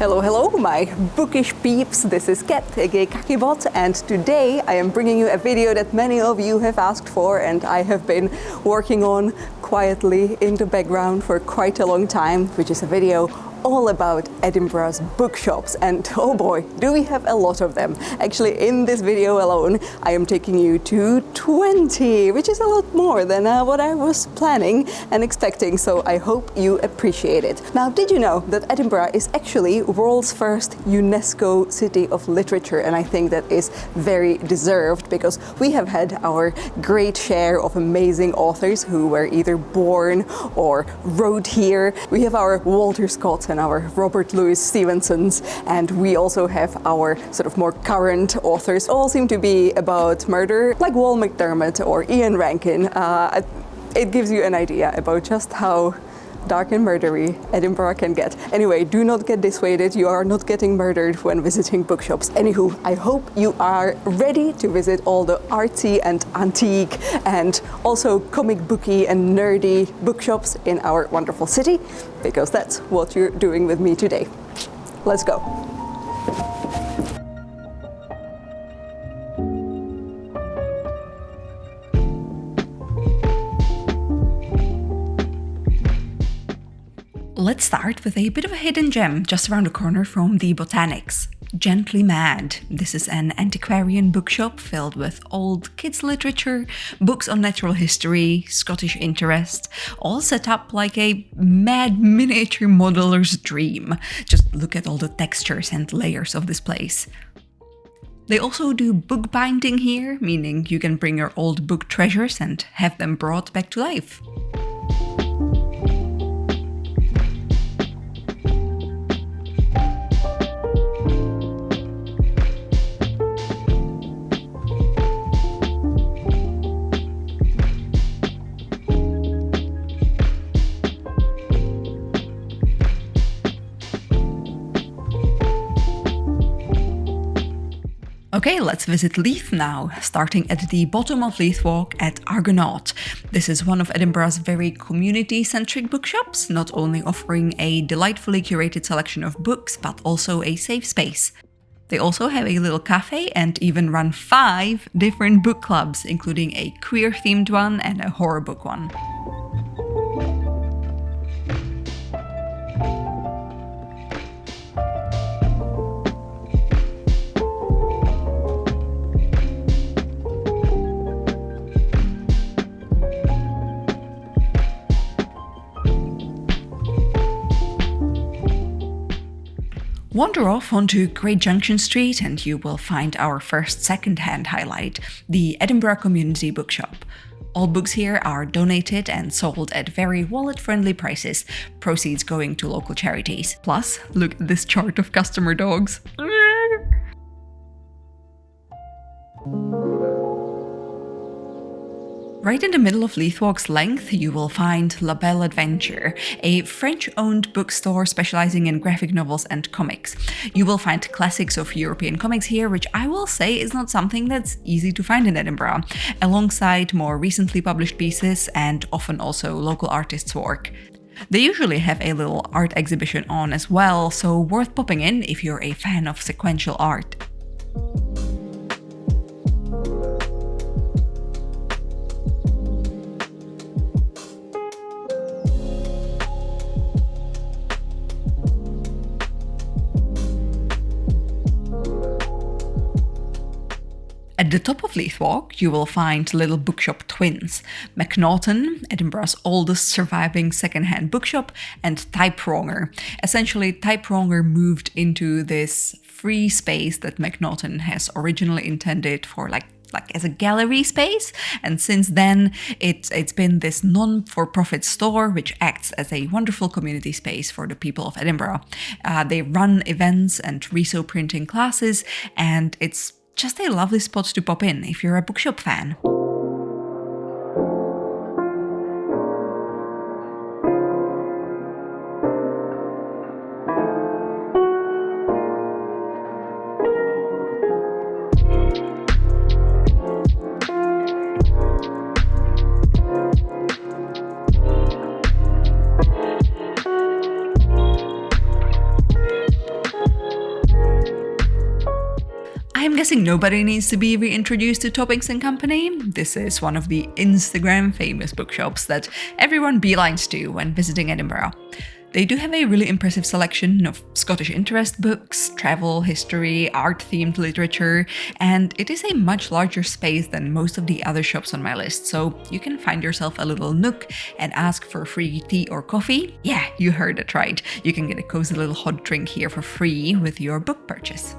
Hello, hello, my bookish peeps. This is Kat, aka Kakibot, and today I am bringing you a video that many of you have asked for and I have been working on quietly in the background for quite a long time, which is a video all about Edinburgh's bookshops, and oh boy, do we have a lot of them. Actually, in this video alone, I am taking you to 20, which is a lot more than what I was planning and expecting, so I hope you appreciate it. Now, did you know that Edinburgh is actually world's first UNESCO City of Literature, and I think that is very deserved because we have had our great share of amazing authors who were either born or wrote here. We have our Walter Scott and our Robert Louis Stevensons, and we also have our sort of more current authors. All seem to be about murder, like Wal McDermott or Ian Rankin. It gives you an idea about just how dark and murdery Edinburgh can get. Anyway, do not get dissuaded. You are not getting murdered when visiting bookshops. Anywho, I hope you are ready to visit all the artsy and antique and also comic booky and nerdy bookshops in our wonderful city, because that's what you're doing with me today. Let's go. Let's start with a bit of a hidden gem just around the corner from the Botanics. Gently Mad. This is an antiquarian bookshop filled with old kids' literature, books on natural history, Scottish interest, all set up like a mad miniature modeler's dream. Just look at all the textures and layers of this place. They also do bookbinding here, meaning you can bring your old book treasures and have them brought back to life. Okay, let's visit Leith now, starting at the bottom of Leith Walk at Argonaut. This is one of Edinburgh's very community-centric bookshops, not only offering a delightfully curated selection of books, but also a safe space. They also have a little cafe and even run 5 different book clubs, including a queer-themed one and a horror book one. Wander off onto Great Junction Street and you will find our first secondhand highlight, the Edinburgh Community Bookshop. All books here are donated and sold at very wallet-friendly prices, proceeds going to local charities. Plus, look at this chart of customer dogs. Right in the middle of Leith Walk's length, you will find La Belle Adventure, a French-owned bookstore specializing in graphic novels and comics. You will find classics of European comics here, which I will say is not something that's easy to find in Edinburgh, alongside more recently published pieces and often also local artists' work. They usually have a little art exhibition on as well, so worth popping in if you're a fan of sequential art. At the top of Leith Walk, you will find little bookshop twins, Macnaughton, Edinburgh's oldest surviving secondhand bookshop, and Typewronger. Essentially, Typewronger moved into this free space that Macnaughton has originally intended for like as a gallery space, and since then it's been this non-for-profit store which acts as a wonderful community space for the people of Edinburgh. They run events and reso printing classes, and it's just a lovely spot to pop in if you're a bookshop fan. guessing nobody needs to be reintroduced to Toppings and Company. This is one of the Instagram famous bookshops that everyone beelines to when visiting Edinburgh. They do have a really impressive selection of Scottish interest books, travel, history, art-themed literature, and it is a much larger space than most of the other shops on my list, so you can find yourself a little nook and ask for free tea or coffee. Yeah, you heard it right. You can get a cozy little hot drink here for free with your book purchase.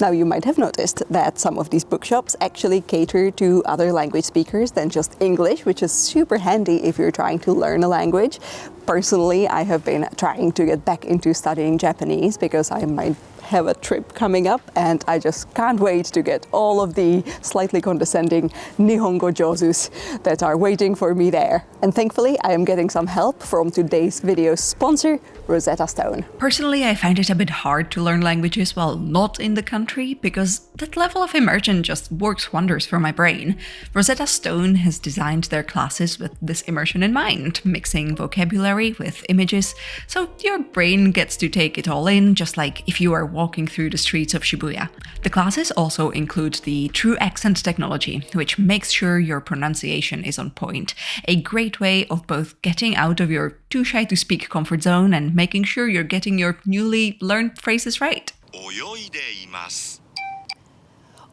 Now, you might have noticed that some of these bookshops actually cater to other language speakers than just English, which is super handy if you're trying to learn a language. Personally, I have been trying to get back into studying Japanese because I might have a trip coming up and I just can't wait to get all of the slightly condescending Nihongo jozus that are waiting for me there. And thankfully, I am getting some help from today's video sponsor, Rosetta Stone. Personally, I find it a bit hard to learn languages while not in the country because that level of immersion just works wonders for my brain. Rosetta Stone has designed their classes with this immersion in mind, mixing vocabulary with images, so your brain gets to take it all in, just like if you are walking through the streets of Shibuya. The classes also include the True Accent technology, which makes sure your pronunciation is on point. A great way of both getting out of your too shy to speak comfort zone and making sure you're getting your newly learned phrases right. 泳いでいます。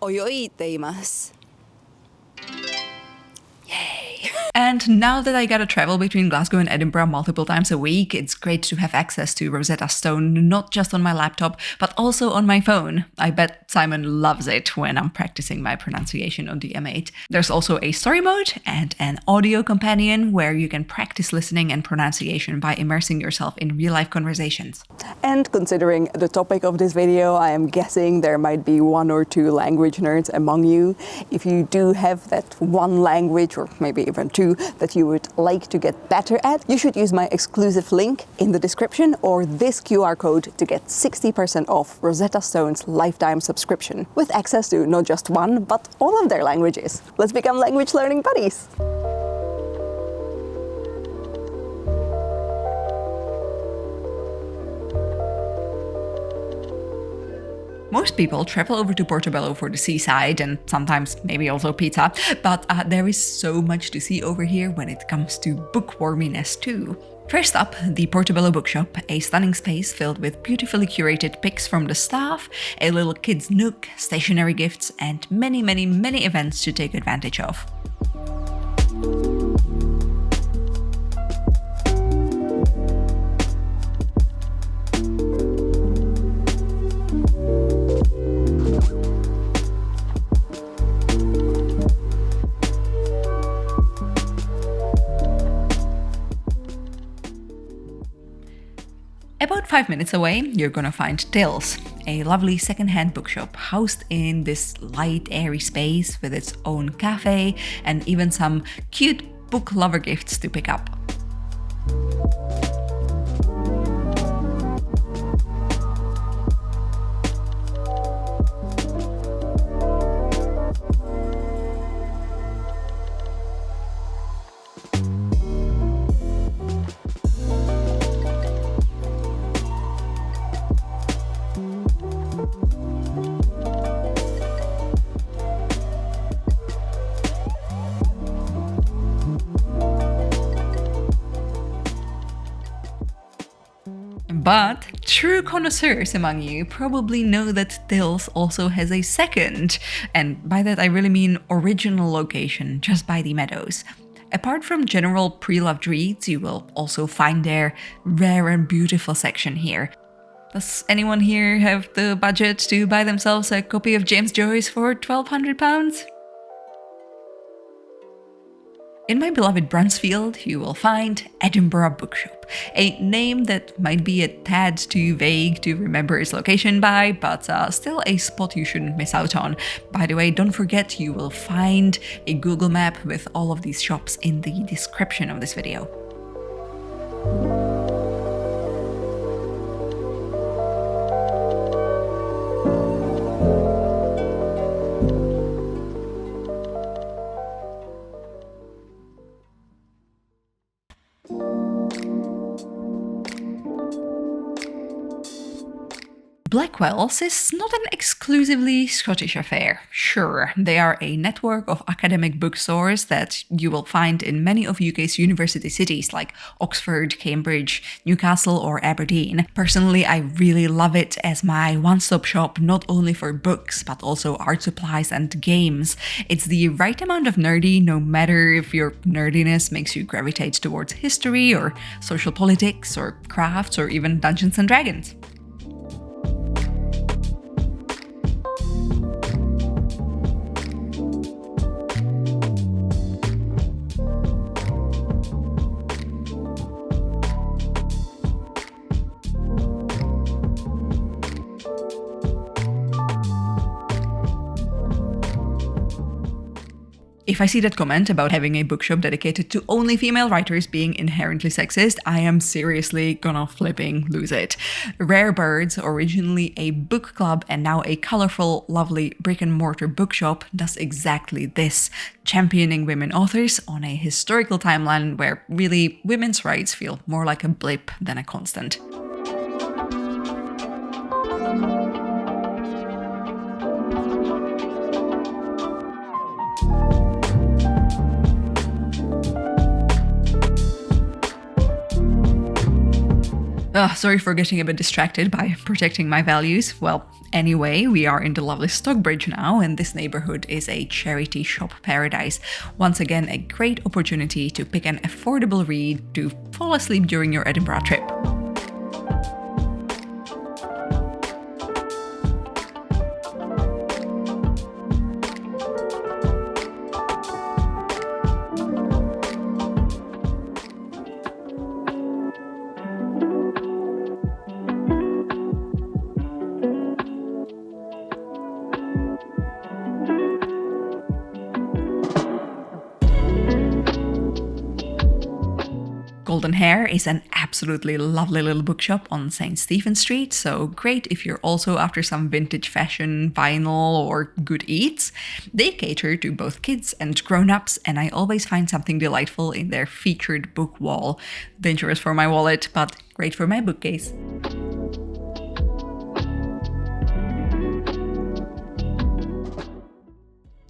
泳いでいます。 And now that I gotta travel between Glasgow and Edinburgh multiple times a week, it's great to have access to Rosetta Stone, not just on my laptop, but also on my phone. I bet Simon loves it when I'm practicing my pronunciation on the M8. There's also a story mode and an audio companion where you can practice listening and pronunciation by immersing yourself in real-life conversations. And considering the topic of this video, I am guessing there might be one or two language nerds among you. If you do have that one language, or maybe even two, that you would like to get better at, you should use my exclusive link in the description or this QR code to get 60% off Rosetta Stone's lifetime subscription, with access to not just one, but all of their languages. Let's become language learning buddies! Most people travel over to Portobello for the seaside and sometimes maybe also pizza, but there is so much to see over here when it comes to bookworminess too. First up, the Portobello bookshop, a stunning space filled with beautifully curated pics from the staff, a little kids nook, stationery gifts, and many events to take advantage of. About 5 minutes away, you're gonna find Tales, a lovely secondhand bookshop housed in this light, airy space with its own cafe and even some cute book lover gifts to pick up. But true connoisseurs among you probably know that Tales also has a second, and by that I really mean original location just by the meadows. Apart from general pre-loved reads, you will also find their rare and beautiful section here. Does anyone here have the budget to buy themselves a copy of James Joyce for £1,200? In my beloved Brunsfield, you will find Edinburgh Bookshop, a name that might be a tad too vague to remember its location by, but still a spot you shouldn't miss out on. By the way, don't forget you will find a Google map with all of these shops in the description of this video. Blackwell's is not an exclusively Scottish affair. Sure, they are a network of academic bookstores that you will find in many of UK's university cities like Oxford, Cambridge, Newcastle or Aberdeen. Personally, I really love it as my one-stop shop not only for books but also art supplies and games. It's the right amount of nerdy, no matter if your nerdiness makes you gravitate towards history or social politics or crafts or even Dungeons and Dragons. If I see that comment about having a bookshop dedicated to only female writers being inherently sexist, I am seriously gonna flipping lose it. Rare Birds, originally a book club and now a colorful, lovely brick-and-mortar bookshop, does exactly this, championing women authors on a historical timeline where really women's rights feel more like a blip than a constant. Sorry for getting a bit distracted by protecting my values. Well, anyway, we are in the lovely Stockbridge now, and this neighborhood is a charity shop paradise. Once again, a great opportunity to pick an affordable read to fall asleep during your Edinburgh trip. Golden Hare is an absolutely lovely little bookshop on St. Stephen's Street, so great if you're also after some vintage fashion, vinyl or good eats. They cater to both kids and grown-ups, and I always find something delightful in their featured book wall. Dangerous for my wallet, but great for my bookcase.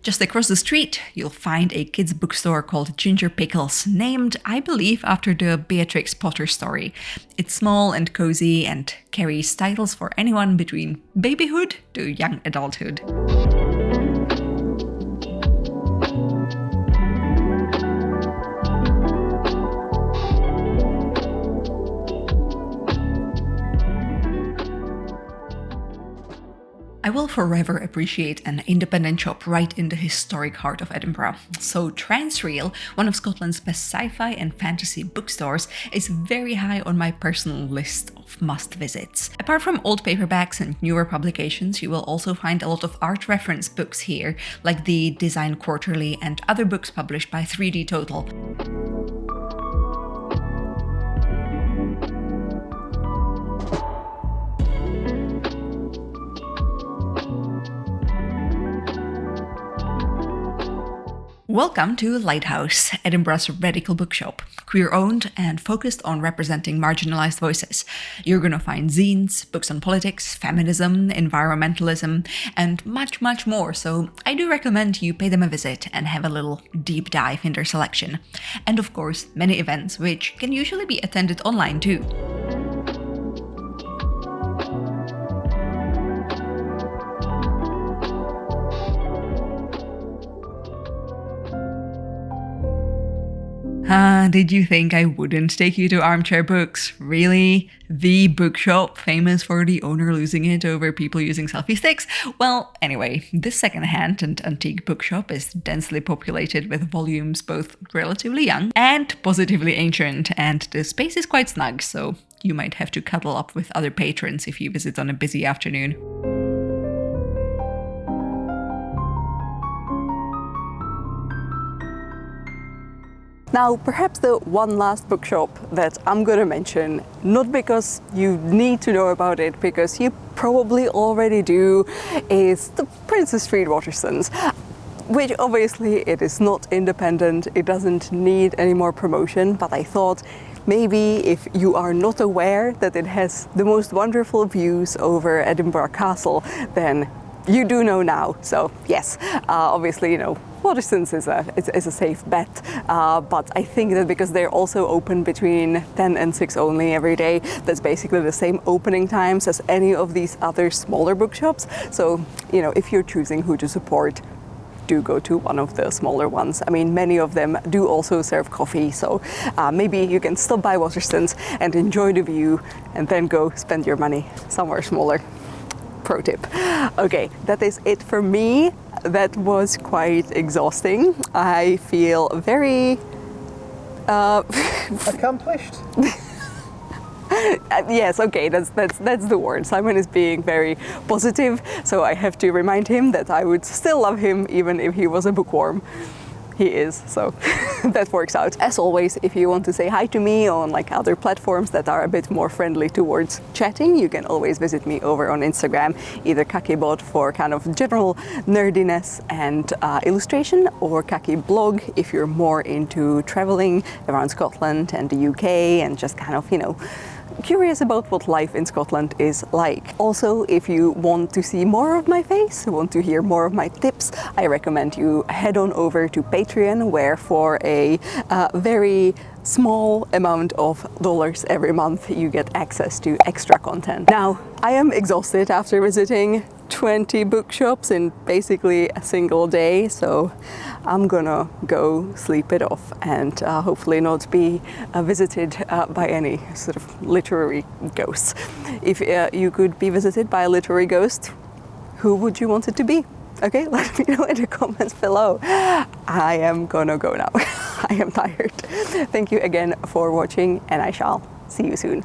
Just across the street, you'll find a kids' bookstore called Ginger Pickles, named, I believe, after the Beatrix Potter story. It's small and cozy and carries titles for anyone between babyhood to young adulthood. I will forever appreciate an independent shop right in the historic heart of Edinburgh. So Transreal, one of Scotland's best sci-fi and fantasy bookstores, is very high on my personal list of must-visits. Apart from old paperbacks and newer publications, you will also find a lot of art reference books here, like the Design Quarterly and other books published by 3D Total. Welcome to Lighthouse, Edinburgh's radical bookshop, queer-owned and focused on representing marginalized voices. You're gonna find zines, books on politics, feminism, environmentalism, and much, much more, so I do recommend you pay them a visit and have a little deep dive in their selection. And of course, many events, which can usually be attended online too. Did you think I wouldn't take you to Armchair Books? Really? The bookshop famous for the owner losing it over people using selfie sticks? Well, anyway, this secondhand and antique bookshop is densely populated with volumes both relatively young and positively ancient, and the space is quite snug, so you might have to cuddle up with other patrons if you visit on a busy afternoon. Now, perhaps the one last bookshop that I'm gonna mention, not because you need to know about it, because you probably already do, is the Princess Street Waterstones, which obviously it is not independent, it doesn't need any more promotion, but I thought, maybe if you are not aware that it has the most wonderful views over Edinburgh Castle, then you do know now. So yes, obviously, you know, Waterstones is a safe bet, but I think that because they're also open between 10 and 6 only every day, that's basically the same opening times as any of these other smaller bookshops. So, you know, if you're choosing who to support, do go to one of the smaller ones. I mean, many of them do also serve coffee, so maybe you can stop by Waterstones and enjoy the view and then go spend your money somewhere smaller. Pro tip. Okay, that is it for me. That was quite exhausting. I feel very accomplished. Yes, okay, that's the word. Simon is being very positive, so I have to remind him that I would still love him even if he was a bookworm. He is, so that works out. As always, if you want to say hi to me on like other platforms that are a bit more friendly towards chatting, you can always visit me over on Instagram, either kakibot for kind of general nerdiness and illustration, or kakiblog if you're more into traveling around Scotland and the UK and just kind of, you know, curious about what life in Scotland is like. Also, if you want to see more of my face, want to hear more of my tips, I recommend you head on over to Patreon, where for a very small amount of dollars every month you get access to extra content. Now, I am exhausted after visiting 20 bookshops in basically a single day, so I'm gonna go sleep it off and hopefully not be visited by any sort of literary ghosts. If you could be visited by a literary ghost, who would you want it to be? Okay, let me know in the comments below. I am gonna go now. I am tired. Thank you again for watching, and I shall see you soon.